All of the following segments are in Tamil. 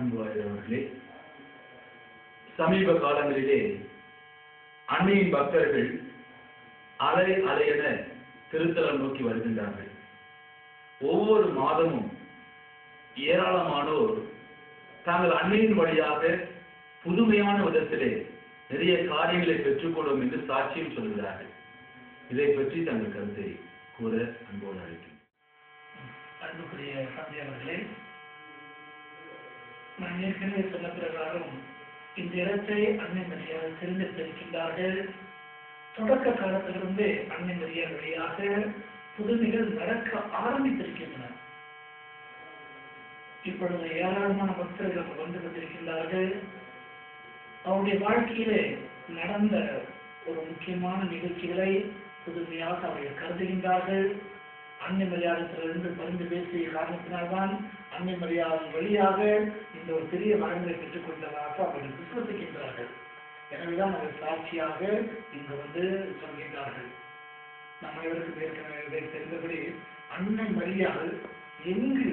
அன்புவாரியவர்களே, சமீப காலங்களிலே அன்னையின் பக்தர்கள் அலை அலையென திருத்தலம் நோக்கி வருகின்றார்கள். ஒவ்வொரு மாதமும் ஏராளமானோர் தாங்கள் அன்னையின் வழியாக புதுமையான விதத்திலே நிறைய காரியங்களை பெற்றுக்கொள்ளும் என்று சாட்சியம் சொல்கிறார்கள். இதை பற்றி தங்கள் கருத்தை கூற அன்போடு அழைக்கிறேன். அன்புக்குரிய சந்தியவர்களே, நான் ஏற்கனவே சொன்ன பிரகாரம் இந்த இடத்தை அன்னை மரியாதை தெரிந்திருக்கின்றார்கள். தொடக்க காலத்திலிருந்தே அன்னை மரியாதை வழியாக புதுமைகள் நடக்க ஆரம்பித்திருக்கின்றன. இப்பொழுது ஏராளமான பக்தர்கள் வந்து கொண்டிருக்கின்றார்கள். அவருடைய வாழ்க்கையிலே நடந்த ஒரு முக்கியமான நிகழ்ச்சிகளை புதுமையாக அவர்கள் கருதுகின்றார்கள். அன்னை மரியாதையிலிருந்து பரிந்து பேசிய காரணத்தினால்தான் அன்னை மரியாதை வழியாக இந்த ஒரு பெரிய வரங்களை பெற்றுக் கொண்டதாக அவர்கள் விசுவசிக்கின்றார்கள். எனவேதான் அவர் சாட்சியாக இங்கு வந்து சொல்கின்றார்கள். நம்ம இவருக்கு ஏற்கனவே தெரிந்தபடி அன்னை மரியாதை எங்கு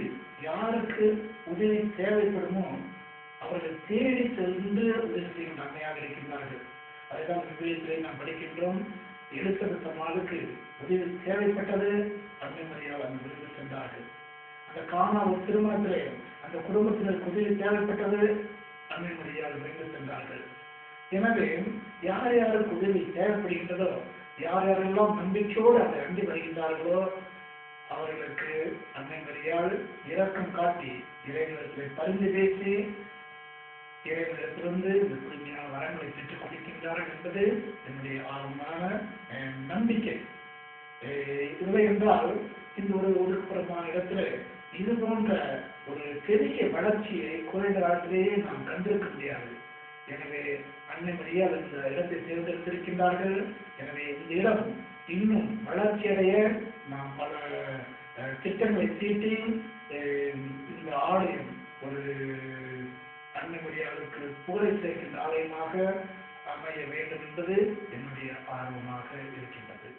யாருக்கு உதவி தேவைப்படுமோ அவர்கள் தேடி சென்று உதவி செய்யும் நன்மையாக இருக்கின்றார்கள். அதுதான் விவேகத்திலே நாம் படிக்கின்றோம். எலிசபெத் அம்மாளுக்கு உதவி தேவைப்பட்டது, அன்னை மரியாதை அந்த விருது சென்றார்கள். அந்த காணா ஒரு திருமணத்திலே அந்த குடும்பத்தினருக்கு உதவி தேவைப்பட்டது, அன்னை மரியாதை விருது சென்றார்கள். எனவே யார் யாருக்கு உதவி தேவைப்படுகின்றதோ, யார் யாரெல்லாம் நம்பிக்கையோடு அதை அண்டி வருகின்றார்களோ அவர்களுக்கு அன்னை மரியாதை இரக்கம் காட்டி இறைவனிடத்திலே பரிந்து பேசி இறைவனிடத்திலிருந்து இந்த புதுமையான வரங்களை பெற்றுக் கொடுக்கின்றார்கள் என்பது என்னுடைய ஆழமான நம்பிக்கை. இல்லை என்றால் இந்த ஒரு ஒதுக்குப்புறமான இடத்துல இது போன்ற ஒரு பெரிய வளர்ச்சியை குறைந்த காலத்திலேயே நாம் கண்டிருக்க முடியாது. எனவே அன்னை மரியாதை இந்த இடத்தை தேர்ந்தெடுத்திருக்கின்றார்கள். எனவே இந்த இடம் இன்னும் வளர்ச்சியடைய நாம் பல திட்டங்களை தீட்டி இந்த ஆலயம் ஒரு அன்னை மரியாதைக்கு புகழை சேர்க்கின்ற ஆலயமாக அமைய வேண்டும் என்பது என்னுடைய ஆர்வமாக இருக்கின்றது.